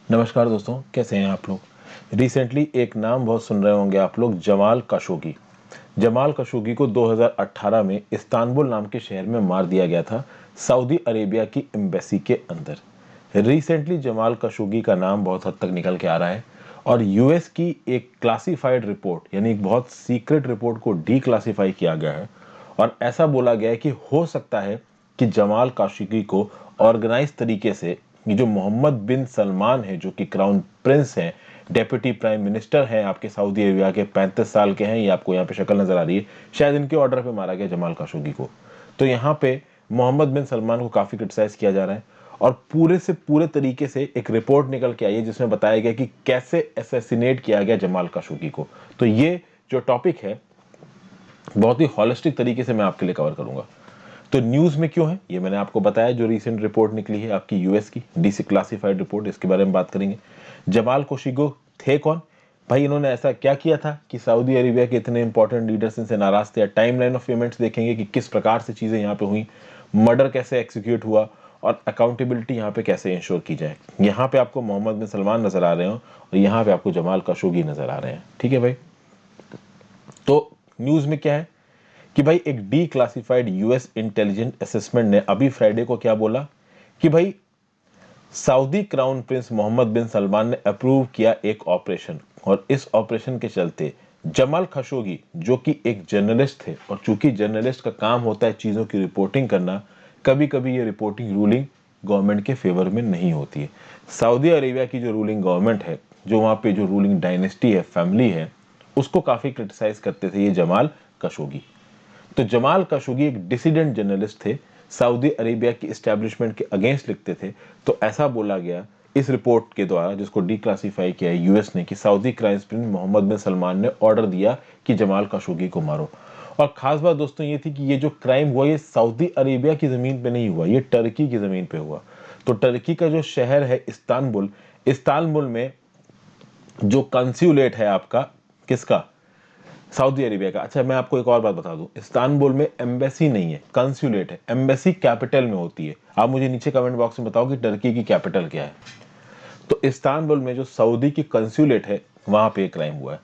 नमस्कार दोस्तों, कैसे हैं आप लोग। रिसेंटली एक नाम बहुत सुन रहे होंगे आप लोग, जमाल खशोगी। जमाल खशोगी को 2018 में इस्तांबुल नाम के शहर में मार दिया गया था, सऊदी अरेबिया की एम्बेसी के अंदर। रिसेंटली जमाल खशोगी का नाम बहुत हद तक निकल के आ रहा है और यूएस की एक क्लासिफाइड रिपोर्ट यानी एक बहुत सीक्रेट रिपोर्ट को डीक्लासिफाई किया गया है और ऐसा बोला गया है कि हो सकता है कि जमाल खशोगी को ऑर्गेनाइज तरीके से ये जो मोहम्मद बिन सलमान है, जो कि क्राउन प्रिंस हैं, डेप्यूटी प्राइम मिनिस्टर हैं आपके सऊदी अरेबिया के, 35 साल के हैं, ये आपको यहाँ पे शक्ल नजर आ रही है, शायद इनके ऑर्डर पे मारा गया जमाल खशोगी को। तो यहाँ पे मोहम्मद बिन सलमान को काफी क्रिटिसाइज किया जा रहा है और पूरे से पूरे तरीके से एक रिपोर्ट निकल के आई है जिसमें बताया गया कि कैसे असैसिनेट किया गया जमाल खशोगी को। तो ये जो टॉपिक है बहुत ही हॉलिस्टिक तरीके से मैं आपके लिए कवर करूंगा। तो न्यूज में क्यों है ये मैंने आपको बताया, जो रीसेंट रिपोर्ट निकली है आपकी यूएस की डीसी क्लासिफाइड रिपोर्ट, इसके बारे में बात करेंगे। जमाल खशोगी थे कौन भाई, इन्होंने ऐसा क्या किया था कि सऊदी अरेबिया के इतने इंपॉर्टेंट लीडर्स इनसे नाराज थे। टाइम लाइन ऑफ इवेंट्स देखेंगे कि किस प्रकार से चीजें यहाँ पे हुई, मर्डर कैसे एक्सिक्यूट हुआ और अकाउंटेबिलिटी यहाँ पे कैसे इंश्योर की जाए। यहाँ पे आपको मोहम्मद बिन सलमान नजर आ रहे हो और यहाँ पे आपको जमाल खशोगी नजर आ रहे हैं, ठीक है भाई। तो न्यूज में क्या है कि भाई एक D classified US intelligent assessment ने अभी फ्राइडे को क्या बोला कि भाई Saudi crown prince Mohammed bin Salman ने अप्रूव किया एक ऑपरेशन और इस ऑपरेशन के चलते जमाल खशोगी, जो कि एक जर्नलिस्ट थे और चूंकि जर्नलिस्ट का काम होता है चीजों की रिपोर्टिंग करना, कभी कभी ये रिपोर्टिंग रूलिंग गवर्नमेंट के फेवर में नहीं होती है। सऊदी अरेबिया की जो रूलिंग गवर्नमेंट है, जो वहां पे जो रूलिंग डायनेस्टी है, फैमिली है, उसको काफी क्रिटिसाइज करते थे ये जमाल खशोगी। तो जमाल खशोगी एक डिसिडेंट जर्नलिस्ट थे, सऊदी अरेबिया की एस्टेब्लिशमेंट के अगेंस्ट लिखते थे। तो ऐसा बोला गया इस रिपोर्ट के द्वारा, जिसको डीक्लासिफाई किया है यूएस ने, कि Saudi crime Prince Mohammed bin Salman ने ऑर्डर दिया कि जमाल खशोगी को मारो। और खास बात दोस्तों ये थी कि ये जो क्राइम हुआ ये सऊदी अरेबिया की जमीन पे नहीं हुआ, ये टर्की की जमीन पे हुआ। तो टर्की का जो शहर है इस्तांबुल, इस्तांबुल में जो कंस्यूलेट है आपका, किसका, सऊदी अरेबिया का। अच्छा मैं आपको एक और बात बता दूं, इस्तांबुल में एम्बेसी नहीं है, कंस्यूलेट है। एम्बेसी कैपिटल में होती है। आप मुझे नीचे कमेंट बॉक्स में बताओ कि टर्की की कैपिटल क्या है। तो इस्तांबुल में जो सऊदी की कंस्यूलेट है वहां पे क्राइम हुआ है।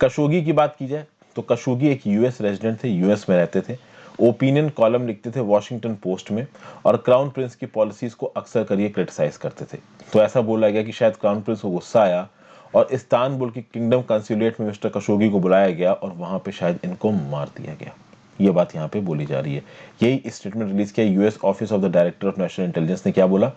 खशोगी की बात की जाए तो खशोगी एक यूएस रेजिडेंट थे, यूएस में रहते थे, ओपिनियन कॉलम लिखते थे वॉशिंगटन पोस्ट में और क्राउन प्रिंस की पॉलिसीज को अक्सर करिए क्रिटिसाइज करते थे। तो ऐसा बोला गया कि शायद क्राउन प्रिंस को गुस्सा आया और इस्तांबुल की किंगडम कंस्यूलेट में मिस्टर खशोगी को बुलाया गया और वहां पे शायद इनको मार दिया गया। ये बात यहाँ पे बोली जा रही है। यही स्टेटमेंट रिलीज किया US office of the director of national intelligence ने, क्या बोला,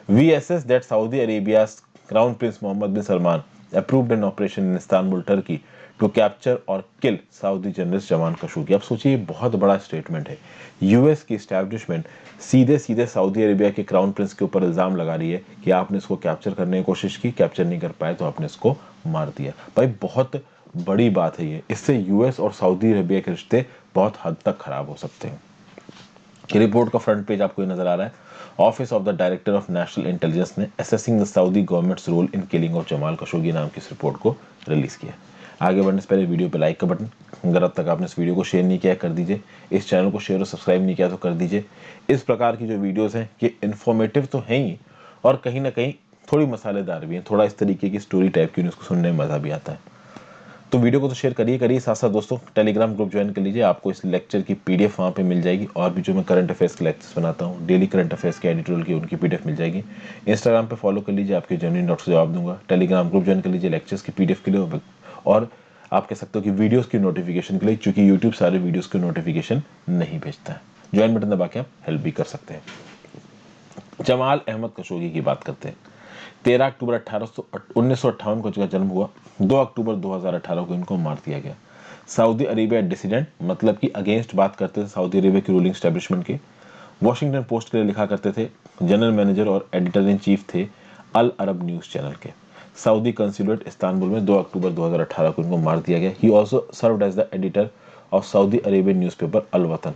we assess that Saudi Arabia's crown prince Mohammed bin Salman approved an operation in Istanbul, Turkey to capture और kill Saudi journalist Jamal Khashoggi. अब सोचिए बहुत बड़ा statement है। US की स्टैब्लिशमेंट सीधे सीधे सऊदी अरेबिया के क्राउन प्रिंस के ऊपर इल्जाम लगा रही है कि आपने इसको कैप्चर करने की कोशिश की, कैप्चर नहीं कर पाए तो आपने इसको मार दिया। भाई बहुत बड़ी बात है ये, इससे यूएस और सऊदी अरेबिया के रिश्ते बहुत हद तक खराब हो सकते हैं। रिपोर्ट का फ्रंट पेज आपको नजर आ रहा है। Office of the director of national intelligence ने assessing the Saudi government's role in killing of Jamal Khashoggi नाम की इस रिपोर्ट को रिलीज किया। आगे बढ़ने से पहले वीडियो पे लाइक का बटन, अगर अब तक आपने इस वीडियो को शेयर नहीं किया कर दीजिए, इस चैनल को शेयर और सब्सक्राइब नहीं किया तो कर दीजिए। इस प्रकार की जो वीडियोस हैं ये इन्फॉर्मेटिव तो हैं ही और कहीं ना कहीं थोड़ी मसालेदार भी हैं। थोड़ा इस तरीके की स्टोरी टाइप की उसको सुनने में मजा भी आता है। तो वीडियो को तो शेयर करिए, साथ साथ दोस्तों टेलीग्राम ग्रुप ज्वाइन कर लीजिए, आपको इस लेक्चर की पीडीएफ वहाँ पे मिल जाएगी और भी जो मैं करंट अफेयर्स के लेक्चर्स बनाता हूँ, डेली करंट अफेयर्स के एडिटोरियल की, उनकी पीडीएफ मिल जाएगी। इंस्टाग्राम पे फॉलो कर लीजिए, आपके जेन्युइन डाउट्स को जवाब दूंगा। टेलीग्राम ग्रुप ज्वाइन कर लीजिए लेक्चर्स की पीडीएफ के लिए और आप कह सकते हो कि वीडियोस की नोटिफिकेशन के लिए, क्योंकि यूट्यूब सारे वीडियोस की नोटिफिकेशन नहीं भेजता है। ज्वाइन बटन दबा के आप हेल्प भी कर सकते हैं। जमाल अहमद खशोगी की बात करते हैं। 13 अक्टूबर 1958 को जन्म हुआ, 2 अक्टूबर 2018 को इनको मार दिया गया। सऊदी अरेबिया डिसिडेंट, मतलब कि अगेंस्ट बात करते थे सऊदी अरेबिया की रूलिंग स्टैब्लिशमेंट के। वॉशिंगटन पोस्ट के लिए लिखा करते थे, जनरल मैनेजर और एडिटर इन चीफ थे अल अरब न्यूज चैनल के। सऊदी कंसुलेट इस्तांबुल में 2 अक्टूबर 2018 को इनको मार दिया गया। He also served as the editor of Saudi Arabian newspaper Al Watan.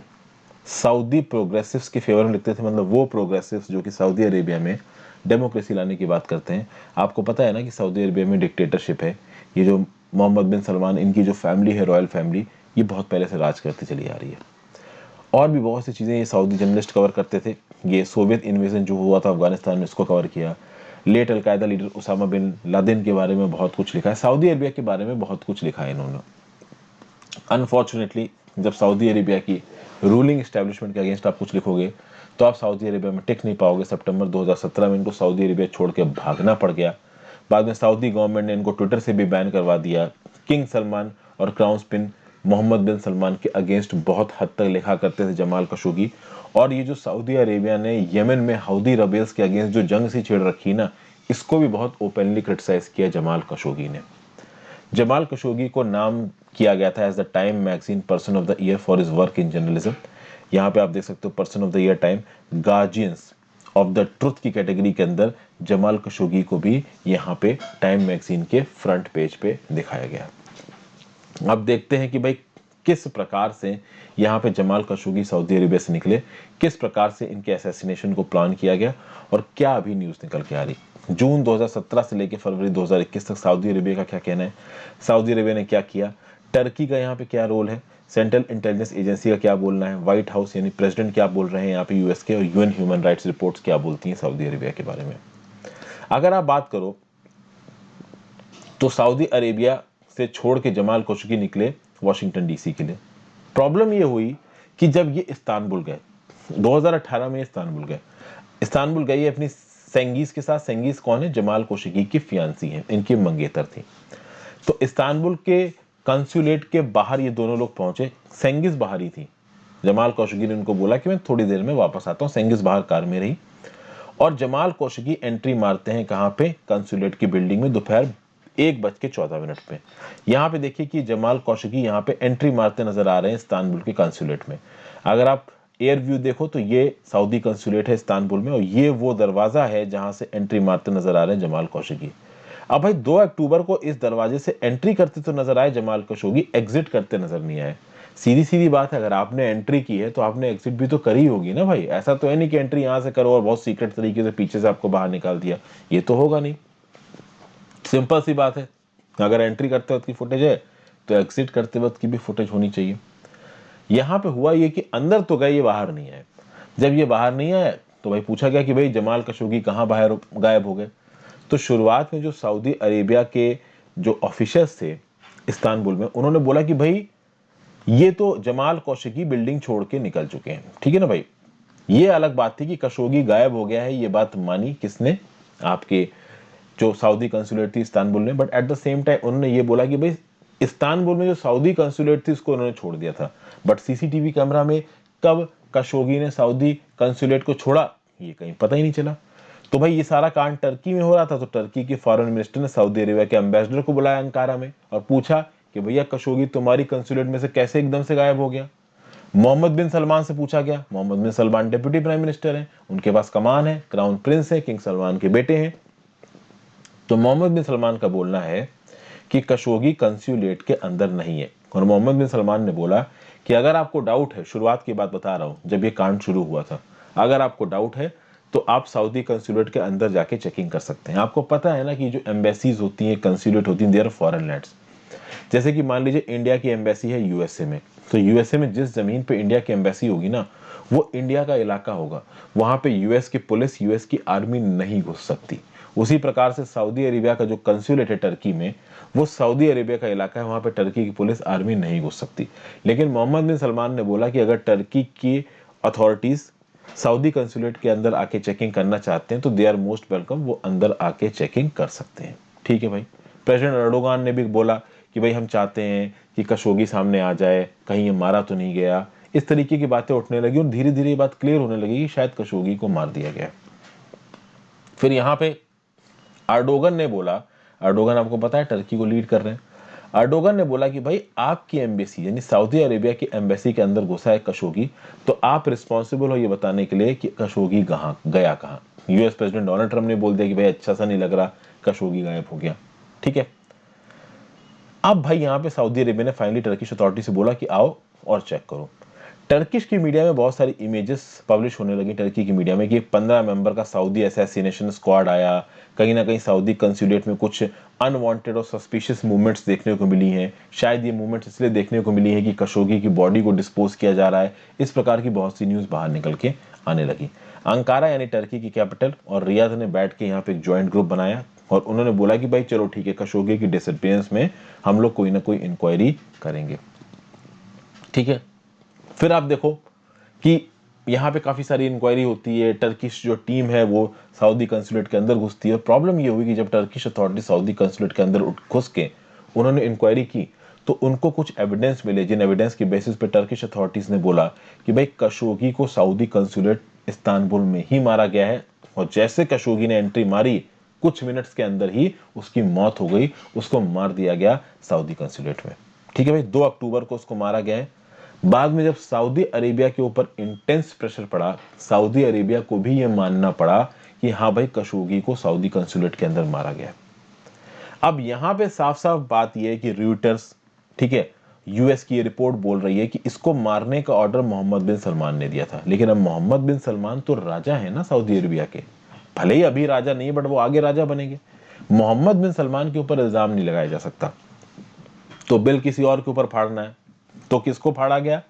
Saudi progressives के फेवर में लिखते थे, मतलब वो प्रोग्रेसिव्स जो कि सऊदी अरेबिया में डेमोक्रेसी लाने की बात करते हैं। आपको पता है ना कि सऊदी अरेबिया में डिक्टेटरशिप है। ये जो मोहम्मद बिन सलमान, इनकी जो फैमिली है, रॉयल फैमिली, ये बहुत पहले से राज करती चली आ रही है। और भी बहुत सी चीज़ें ये सऊदी जर्नलिस्ट कवर करते थे। ये सोवियत इन्वेजन जो हुआ था अफगानिस्तान में, इसको कवर किया। Late Al-Qaeda leader Osama bin Laden के बारे में बहुत कुछ लिखा है, सऊदी अरेबिया के बारे में बहुत कुछ लिखा है इन्होंने। अनफॉर्चुनेटली जब सऊदी अरेबिया की रूलिंग एस्टेब्लिशमेंट के अगेंस्ट आप कुछ लिखोगे तो आप सऊदी अरेबिया में टिक नहीं पाओगे। सितंबर 2017 में इनको सऊदी अरेबिया छोड़ के भागना पड़ गया। बाद में सऊदी गवर्नमेंट ने इनको ट्विटर से भी बैन करवा दिया। किंग सलमान और crown prince Mohammed bin Salman के अगेंस्ट बहुत हद तक लिखा करते थे जमाल खशोगी। और ये जो सऊदी अरेबिया ने यमन में हौदी रबेल्स के अगेंस्ट जो जंग सी छेड़ रखी ना, इसको भी बहुत ओपनली क्रिटिसाइज किया जमाल खशोगी ने। जमाल खशोगी को नाम किया गया था as the Time magazine person of the year for his work in journalism. यहाँ पे आप देख सकते हो person of the year Time guardians of the truth की कैटेगरी के अंदर जमाल खशोगी को भी यहाँ पे टाइम मैगजीन के फ्रंट पेज पे दिखाया गया। अब देखते हैं कि भाई किस प्रकार से यहाँ पे जमाल खशोगी सऊदी अरेबिया से निकले, किस प्रकार से इनके असैसिनेशन को प्लान किया गया और क्या अभी न्यूज निकल के आ रही। जून 2017 से लेकर फरवरी 2021 तक सऊदी अरेबिया का क्या कहना है, सऊदी अरेबिया ने क्या किया, टर्की का यहाँ पे क्या रोल है, सेंट्रल इंटेलिजेंस एजेंसी का क्या बोलना है, व्हाइट हाउस यानी प्रेसिडेंट क्या बोल रहे हैं यहाँ पे यूएस के, और यूएन ह्यूमन राइट्स रिपोर्ट्स क्या बोलती हैं सऊदी अरेबिया के बारे में। अगर आप बात करो तो सऊदी अरेबिया से छोड़ के जमाल खशोगी निकले वाशिंगटन डीसी के लिए। प्रॉब्लम ये हुई कि जब ये इस्तांबुल गए 2018 में, इस्तांबुल गई अपनी सेंगीज के साथ। सेंगीज कौन है, जमाल खशोगी की फियांसी है, इनकी मंगेतर थी। तो इस्तांबुल के कंसुलेट के बाहर ये दोनों लोग पहुंचे। सेंगीज बाहर ही थी। जमाल खशोगी ने उनको बोला कि मैं थोड़ी देर में वापस आता हूं। सेंगीज बाहर कार में रही और जमाल खशोगी एंट्री मारते हैं कहां पे, कंसुलेट की बिल्डिंग में दोपहर 1:14 पे। यहाँ पे देखिए कि जमाल खशोगी यहाँ पे एंट्री मारते नजर आ रहे हैं इस्तांबुल के कंसुलेट में। अगर आप एयर व्यू देखो तो ये सऊदी कंसुलेट है इस्तांबुल में और ये वो दरवाजा है जहां से एंट्री मारते नजर आ रहे हैं जमाल खशोगी। अब भाई 2 अक्टूबर को इस दरवाजे से एंट्री करते तो नजर आए जमाल खशोगी, एग्जिट करते नजर नहीं आए। सीधी सीधी बात है, अगर आपने एंट्री की है तो आपने एग्जिट भी तो करी होगी ना भाई। ऐसा तो है नहीं कि एंट्री यहां से करो और बहुत सीक्रेट तरीके से पीछे से आपको बाहर निकाल दिया, ये तो होगा नहीं। सिंपल सी बात है, अगर एंट्री करते वक्त की फुटेज है तो एग्जिट करते वक्त की भी फुटेज होनी चाहिए। यहां पे हुआ ये कि अंदर तो गए, ये बाहर नहीं आए। जब ये बाहर नहीं आए तो भाई पूछा गया कि भाई जमाल खशोगी कहां बाहर गायब हो गए। तो शुरुआत में जो सऊदी अरेबिया के जो ऑफिसर्स थे इस्तांबुल में, उन्होंने बोला कि भाई ये तो जमाल खशोगी बिल्डिंग छोड़ के निकल चुके हैं। ठीक है ना भाई, ये अलग बात थी कि खशोगी गायब हो गया है, ये बात मानी किसने, आपके जो सऊदी कंसुलेट थी इस्तांबुल ने। But at the same time उन्होंने ये बोला कि भाई इस्तांबुल में जो सऊदी कंसुलेट थी उसको उन्होंने छोड़ दिया था, बट सीसीटीवी कैमरा में कब खशोगी ने सऊदी कंसुलेट को छोड़ा ये कहीं पता ही नहीं चला। तो भाई ये सारा कांड टर्की में हो रहा था, तो टर्की के फॉरेन मिनिस्टर ने सऊदी अरेबिया के एम्बेसडर को बुलाया अंकारा में और पूछा कि भैया खशोगी तुम्हारी कंसुलेट में से कैसे एकदम से गायब हो गया। मोहम्मद बिन सलमान से पूछा गया। Mohammad bin Salman deputy prime minister हैं, उनके पास कमान है, क्राउन प्रिंस है, किंग सलमान के बेटे हैं। तो मोहम्मद बिन सलमान का बोलना है कि खशोगी कंसुलेट के अंदर नहीं है। और मोहम्मद बिन सलमान ने बोला कि अगर आपको डाउट है, शुरुआत की बात बता रहा हूं जब ये कांड शुरू हुआ था, अगर आपको डाउट है तो आप सऊदी कंसुलेट के अंदर जाके चेकिंग कर सकते हैं। आपको पता है ना कि जो एम्बेसीज होती हैं, कंसुलेट होती हैं, दे आर फॉरेन लैंड्स। जैसे कि मान लीजिए इंडिया की एम्बेसी है यूएसए में, तो यूएसए में जिस जमीन पे इंडिया की एम्बेसी होगी ना, वो इंडिया का इलाका होगा। वहां पे यूएस की पुलिस, यूएस की आर्मी नहीं घुस सकती। उसी प्रकार से सऊदी अरेबिया का जो कंसुलेट है टर्की में, वो सऊदी अरेबिया का इलाका है, वहां पे टर्की की पुलिस, आर्मी नहीं घुस सकती। लेकिन मोहम्मद बिन सलमान ने बोला कि अगर टर्की की अथॉरिटीज सऊदी कंसुलेट के अंदर आके चेकिंग करना चाहते हैं तो दे आर मोस्ट वेलकम, वो अंदर आके चेकिंग कर सकते हैं। ठीक है भाई। प्रेसिडेंट अर्डोगान ने भी बोला कि भाई हम चाहते हैं कि खशोगी सामने आ जाए, कहीं ये मारा तो नहीं गया। इस तरीके की बातें उठने लगी और धीरे धीरे ये बात क्लियर होने लगी कि शायद खशोगी को मार दिया गया। फिर यहाँ पे अर्डोगन ने बोला, अर्डोगन आपको पता है टर्की को लीड कर रहे हैं, अर्डोगन ने बोला कि भाई आपकी एम्बेसी यानी सऊदी अरेबिया की एम्बेसी के अंदर घुसा है खशोगी, तो आप रिस्पॉन्सिबल हो ये बताने के लिए कि खशोगी कहाँ गया, कहाँ। यूएस प्रेसिडेंट डोनाल्ड ट्रम्प ने बोल दिया कि भाई अच्छा सा नहीं लग रहा, खशोगी गायब हो गया। ठीक है। अब भाई यहाँ पे सऊदी अरेबिया ने फाइनली टर्किश अथॉरिटी से बोला कि आओ और चेक करो। टर्किश की मीडिया में बहुत सारी इमेजेस पब्लिश होने लगी टर्की की मीडिया में कि 15 मेंबर का सऊदी असैसिनेशन स्क्वाड आया, कहीं ना कहीं सऊदी कंसुलेट में कुछ अनवांटेड और सस्पिशियस मूवमेंट्स देखने को मिली हैं। शायद ये मूवमेंट्स इसलिए देखने को मिली है कि खशोगी की बॉडी को डिस्पोज किया जा रहा है। इस प्रकार की बहुत सी न्यूज़ बाहर निकल के आने लगी। अंकारा यानी टर्की की कैपिटल और रियाद ने बैठ के यहाँ पे एक ज्वाइंट ग्रुप बनाया और उन्होंने बोला कि भाई चलो ठीक है, खशोगी की डिसअपीयरेंस में हम लोग कोई ना कोई इंक्वायरी करेंगे। ठीक है, फिर आप देखो कि यहाँ पे काफ़ी सारी इंक्वायरी होती है। टर्किश जो टीम है वो सऊदी कंसुलेट के अंदर घुसती है। प्रॉब्लम ये हुई कि जब टर्किश अथॉरिटी सऊदी कंसुलेट के अंदर घुस के उन्होंने इंक्वायरी की तो उनको कुछ एविडेंस मिले, जिन एविडेंस की बेसिस पे टर्किश अथॉरिटीज़ ने बोला कि भाई खशोगी को सऊदी कंसुलेट इस्तांबुल में ही मारा गया है। और जैसे खशोगी ने एंट्री मारी कुछ मिनट्स के अंदर ही उसकी मौत हो गई, उसको मार दिया गया सऊदी कंसुलेट में। ठीक है भाई, 2 अक्टूबर को उसको मारा गया है। बाद में जब सऊदी अरेबिया के ऊपर इंटेंस प्रेशर पड़ा, सऊदी अरेबिया को भी यह मानना पड़ा कि हाँ भाई खशोगी को सऊदी कंसुलेट के अंदर मारा गया। अब यहां पे साफ साफ बात यह है कि रॉयटर्स, ठीक है, यूएस की ये रिपोर्ट बोल रही है कि इसको मारने का ऑर्डर मोहम्मद बिन सलमान ने दिया था। लेकिन अब मोहम्मद बिन सलमान तो राजा है ना सऊदी अरेबिया के, भले ही अभी राजा नहीं है बट वो आगे राजा बनेंगे। मोहम्मद बिन सलमान के ऊपर इल्जाम नहीं लगाया जा सकता। तो बिल किसी और के ऊपर फाड़ना है तो किसको फाड़ा गया?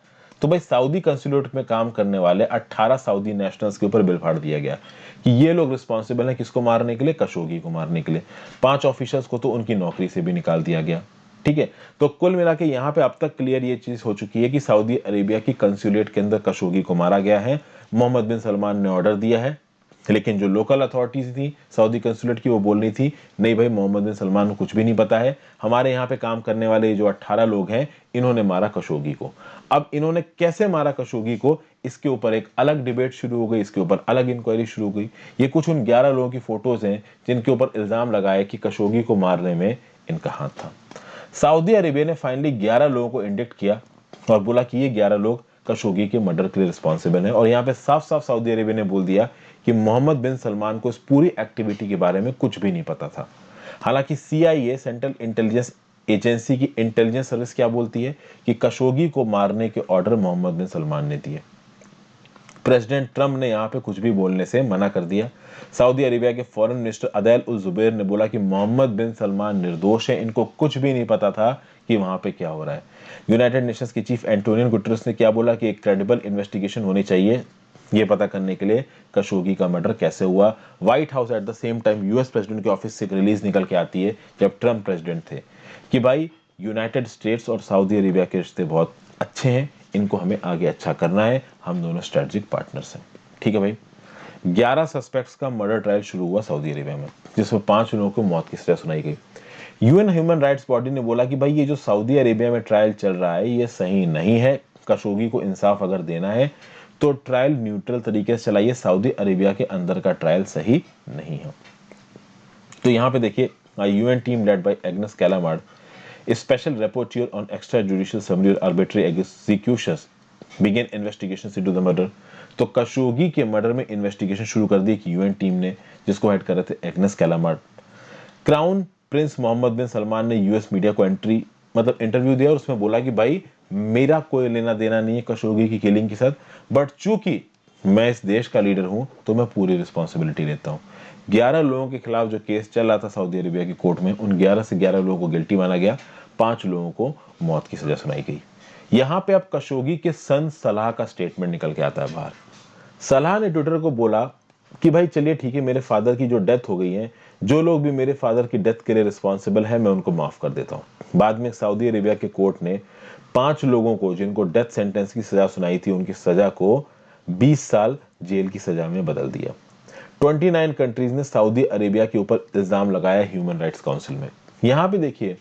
तो भाई सऊदी कंसुलेट में काम करने वाले 18 सऊदी नेशनल्स के ऊपर बिल फाड़ दिया गया कि ये लोग रिस्पॉन्सिबल हैं किसको मारने के लिए? खशोगी को मारने के लिए। 5 ऑफिसर्स को तो उनकी नौकरी से भी निकाल दिया गया। ठीक है, तो कुल मिला के यहाँ पे अब तक क्लियर ये चीज हो चुकी है कि सऊदी अरेबिया की कंसुलेट के अंदर खशोगी को मारा गया है। मोहम्मद बिन सलमान ने ऑर्डर दिया है, लेकिन जो लोकल अथॉरिटीज थी सऊदी कंसुलेट की वो बोल रही थी नहीं भाई मोहम्मद बिन सलमान को कुछ भी नहीं पता है, हमारे यहाँ पे काम करने वाले जो 18 लोग हैं इन्होंने मारा खशोगी को। अब इन्होंने कैसे मारा खशोगी को, इसके ऊपर एक अलग डिबेट शुरू हो गई, इसके ऊपर अलग इंक्वायरी शुरू हो गई। ये कुछ उन 11 लोगों की फोटोज हैं जिनके ऊपर इल्जाम लगाया कि खशोगी को मारने में इनका हाथ था। सऊदी अरेबिया ने फाइनली 11 लोगों को इंडिक्ट किया और बोला कि ये 11 लोग खशोगी के मर्डर के लिए रिस्पॉन्सिबल हैं। और यहाँ पे साफ साफ सऊदी अरेबिया ने बोल दिया कि मोहम्मद बिन सलमान को इस पूरी एक्टिविटी के बारे में कुछ भी नहीं पता था। हालांकि CIA, सेंट्रल इंटेलिजेंस एजेंसी की इंटेलिजेंस सर्विस क्या बोलती है कि खशोगी को मारने के ऑर्डर मोहम्मद बिन सलमान ने दिए। प्रेसिडेंट ट्रंप ने यहां पे कुछ भी बोलने से मना कर दिया। सऊदी अरेबिया के फॉरेन मिनिस्टर अदैल उल जुबैर ने बोला कि मोहम्मद बिन सलमान निर्दोष है, इनको कुछ भी नहीं पता था कि वहां पे क्या हो रहा है। यूनाइटेड नेशंस के चीफ एंटोनियो गुटेरेस ने क्या बोला कि एक क्रेडिबल इन्वेस्टिगेशन होनी चाहिए ये पता करने के लिए खशोगी का मर्डर कैसे हुआ। White house at the same time US president के ऑफिस से एक रिलीज निकल के आती है जब ट्रंप प्रेसिडेंट थे कि भाई यूनाइटेड स्टेट्स और सऊदी अरेबिया के रिश्ते बहुत अच्छे हैं, इनको हमें आगे अच्छा करना है, हम दोनों स्ट्रेटेजिक पार्टनर्स हैं। ठीक है भाई, 11 सस्पेक्ट्स का मर्डर ट्रायल शुरू हुआ सऊदी अरेबिया में जिसमें 5 लोगों को मौत की सजा सुनाई गई। यूएन ह्यूमन राइट्स बॉडी ने बोला कि भाई ये जो सऊदी अरेबिया में ट्रायल चल रहा है ये सही नहीं है, खशोगी को इंसाफ अगर देना है तो ट्रायल न्यूट्रल तरीके से चलाइए, सऊदी अरेबिया के अंदर का ट्रायल सही नहीं है। तो यहाँ पे देखिए UN team led by Agnes Callamard, special rapporteur on extrajudicial summary और arbitrary executions began investigations into the murder। तो खशोगी के मर्डर में इन्वेस्टिगेशन शुरू कर दी एक यूएन टीम ने जिसको हेड कर रहे थे Agnes Callamard. Crown prince Mohammed bin Salman ने यूएस मीडिया को इंटरव्यू दिया और उसमें बोला कि भाई मेरा कोई लेना देना नहीं है खशोगी की किलिंग के साथ, बट चूंकि मैं इस देश का लीडर हूं तो मैं पूरी रिस्पॉन्सिबिलिटी लेता हूं। 11 लोगों के खिलाफ जो केस चल रहा था सऊदी अरेबिया की कोर्ट में उन 11 से 11 लोगों को गिल्टी माना गया, 5 लोगों को मौत की सजा सुनाई गई। यहां पे अब खशोगी के सन सलाह का स्टेटमेंट निकल के आता है बाहर। सलाह ने ट्विटर को बोला कि भाई चलिए ठीक है, मेरे फादर की जो डेथ हो गई है, जो लोग भी मेरे फादर की डेथ के लिए रिस्पॉन्सिबल है मैं उनको माफ कर देता हूं। बाद में सऊदी अरेबिया के कोर्ट ने 5 लोगों को जिनको डेथ सेंटेंस की सजा सुनाई थी उनकी सजा को 20 साल जेल की सजा में बदल दिया। 29 कंट्रीज ने सऊदी अरेबिया के ऊपर इल्जाम लगाया ह्यूमन राइट्स काउंसिल में। यहां पे देखिए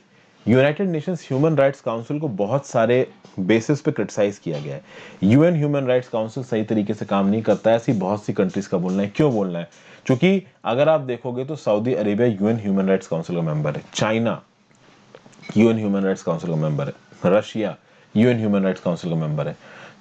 United Nations human rights council को बहुत सारे बेसिस पे क्रिटिसाइज किया गया है। यूएन ह्यूमन राइट्स काउंसिल सही तरीके से काम नहीं करता है, ऐसी बहुत सी कंट्रीज का बोलना है। क्यों बोलना है? क्योंकि अगर आप देखोगे तो Saudi Arabia UN human rights council का मेंबर है, China UN human rights council का मेंबर है, Russia UN human rights council का मेंबर है।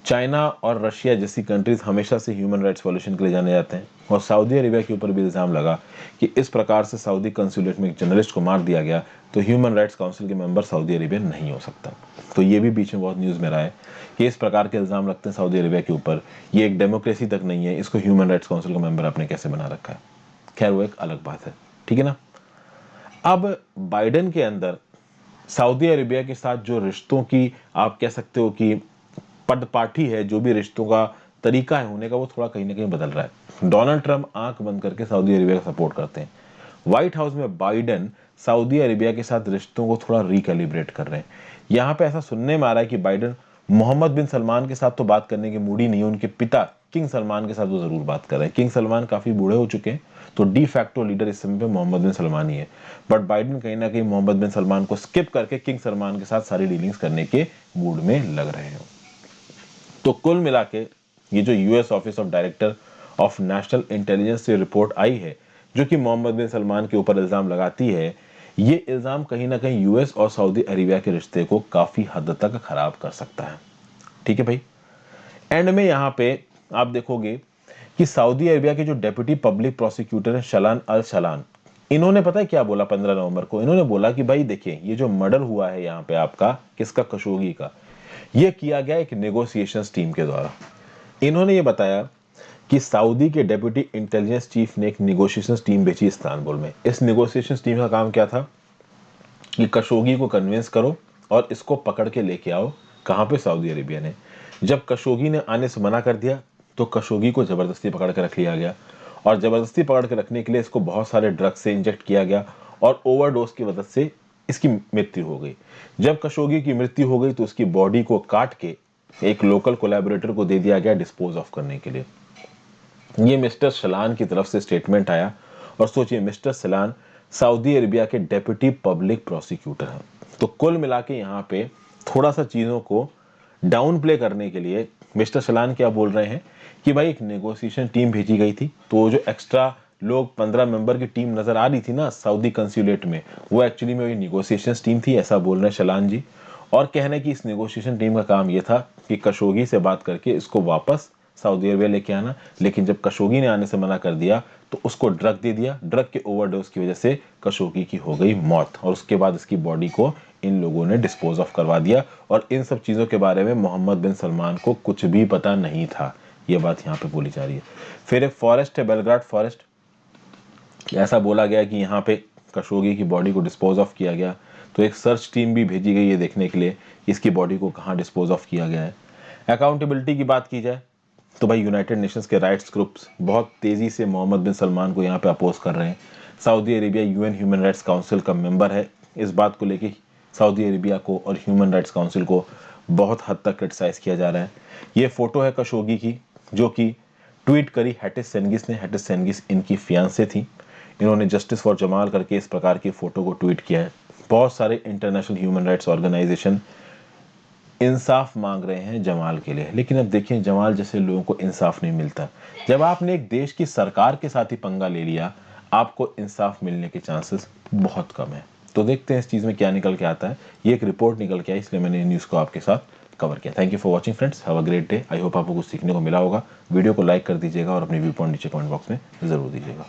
चाइना और रशिया जैसी कंट्रीज हमेशा से ह्यूमन राइट्स वॉल्यूशन के लिए जाने जाते हैं और सऊदी अरेबिया के ऊपर भी इल्जाम लगा कि इस प्रकार से सऊदी कंसुलेट में एक जर्नलिस्ट को मार दिया गया तो ह्यूमन राइट्स काउंसिल के मेंबर सऊदी अरेबिया नहीं हो सकता। तो ये भी बीच में बहुत न्यूज़ में रहा है कि इस प्रकार के इल्जाम लगते हैं सऊदी अरेबिया के ऊपर, ये एक डेमोक्रेसी तक नहीं है, इसको ह्यूमन राइट्स काउंसिल का मेंबर आपने कैसे बना रखा है। खैर वो एक अलग बात है, ठीक है ना। अब बाइडेन के अंदर सऊदी अरेबिया के साथ जो रिश्तों की आप कह सकते हो कि पदपाठी है, जो भी रिश्तों का तरीका है होने का, वो थोड़ा कहीं ना कहीं बदल रहा है। डोनाल्ड ट्रंप आंख बंद करके सऊदी अरेबिया का सपोर्ट करते हैं। व्हाइट हाउस में बाइडेन सऊदी अरेबिया के साथ रिश्तों को थोड़ा रिकैलिब्रेट कर रहे हैं। यहाँ पे ऐसा सुनने में आ रहा है कि बाइडेन मोहम्मद बिन सलमान के साथ तो बात करने की मूड ही नहीं है, उनके पिता किंग सलमान के साथ वो जरूर बात कर रहे हैं। किंग सलमान काफी बूढ़े हो चुके हैं, तो डी फैक्टो लीडर इस समय पे मोहम्मद बिन सलमान ही है। बट बाइडेन कहीं ना कहीं मोहम्मद बिन सलमान को स्किप करके किंग सलमान के साथ सारी डीलिंग्स करने के मूड में लग रहे हैं। तो कुल मिला के ये जो US office of director of national intelligence से रिपोर्ट आई है, जो कि मोहम्मद बिन सलमान के ऊपर इल्जाम लगाती है, ये इल्जाम कहीं ना कहीं यूएस और सऊदी अरेबिया के रिश्ते को काफी हद तक खराब कर सकता है। ठीक है भाई। एंड में यहाँ पे आप देखोगे कि सऊदी अरेबिया के जो डेप्यूटी पब्लिक प्रोसिक्यूटर है शलान अल शलान, इन्होंने पता है क्या बोला 15 नवंबर को? इन्होंने बोला कि भाई देखिए, ये जो मर्डर हुआ है यहाँ पे आपका, किसका, खशोगी का, ये किया गया एक नेगोशिएशंस टीम के द्वारा। इन्होंने ये बताया कि सऊदी के डेप्यूटी इंटेलिजेंस चीफ ने एक नेगोशिएशंस टीम भेजी इस्तांबुल में। इस नेगोशिएशंस टीम का काम क्या था कि खशोगी को कन्विंस करो और इसको पकड़ के लेके आओ। कहां पे? सऊदी अरेबिया ने। जब खशोगी ने आने से मना कर दिया तो खशोगी को जबरदस्ती पकड़ के रख लिया गया, और जबरदस्ती पकड़ के रखने के लिए इसको बहुत सारे ड्रग्स से इंजेक्ट किया गया और ओवरडोज की वजह से इसकी मृत्यु हो गई। जब खशोगी की मृत्यु हो गई तो उसकी बॉडी को काट के एक लोकल कोलैबोरेटर को दे दिया गया डिस्पोज ऑफ करने के लिए। ये मिस्टर सलान की तरफ से स्टेटमेंट आया, और सोचिए मिस्टर सलान सऊदी अरेबिया के डेप्यूटी पब्लिक प्रोसिक्यूटर हैं। तो कुल मिला के यहाँ पे थोड़ा सा चीजों को डाउन प्ले करने के लिए मिस्टर सलान क्या बोल रहे हैं कि भाई एक नेगोशिएशन टीम भेजी गई थी, तो जो एक्स्ट्रा लोग 15 मेंबर की टीम नजर आ रही थी ना सऊदी कंसुलेट में, वो एक्चुअली में नेगोशिएशन टीम थी, ऐसा बोल रहे हैं सलान जी। और कहना है कि इस नेगोशिएशन टीम का काम यह था कि खशोगी से बात करके इसको वापस सऊदी अरेबिया लेके आना, लेकिन जब खशोगी ने आने से मना कर दिया तो उसको ड्रग दे दिया। ड्रग के ओवरडोज की वजह से खशोगी की हो गई मौत, और उसके बाद इसकी बॉडी को इन लोगों ने डिस्पोज ऑफ करवा दिया। और इन सब चीजों के बारे में मोहम्मद बिन सलमान को कुछ भी पता नहीं था, ये बात यहाँ पे बोली जा रही है। फिर एक फॉरेस्ट है, बेलग्राड फॉरेस्ट, ऐसा बोला गया कि यहाँ पे खशोगी की बॉडी को डिस्पोज ऑफ किया गया, तो एक सर्च टीम भी भेजी गई है देखने के लिए कि इसकी बॉडी को कहाँ डिस्पोज ऑफ किया गया है। अकाउंटेबिलिटी की बात की जाए तो भाई यूनाइटेड नेशंस के राइट्स ग्रुप्स बहुत तेजी से मोहम्मद बिन सलमान को यहाँ पे अपोज कर रहे हैं। Saudi Arabia UN human rights council का मेंबर है। इस बात को लेके सऊदी अरेबिया को और ह्यूमन राइट्स काउंसिल को बहुत हद तक क्रिटिसाइज किया जा रहा है। ये फोटो है खशोगी की, जो कि ट्वीट करी हैटिस सेंगिस ने। हैटिस सेंगिस इनकी फियांसे थी। इन्होंने जस्टिस फॉर जमाल करके इस प्रकार की फोटो को ट्वीट किया है। बहुत सारे इंटरनेशनल ह्यूमन राइट्स ऑर्गेनाइजेशन इंसाफ मांग रहे हैं जमाल के लिए, लेकिन अब देखिए जमाल जैसे लोगों को इंसाफ नहीं मिलता। जब आपने एक देश की सरकार के साथ ही पंगा ले लिया, आपको इंसाफ मिलने के चांसेस बहुत कम है। तो देखते हैं इस चीज में क्या निकल के आता है। ये एक रिपोर्ट निकल के आई, इसलिए मैंने न्यूज को आपके साथ कवर किया। Thank you for watching friends, have a great day. I hope आपको कुछ सीखने को मिला होगा। वीडियो को लाइक कर दीजिएगा और अपनी व्यू पॉइंट नीचे कमेंट बॉक्स में जरूर दीजिएगा।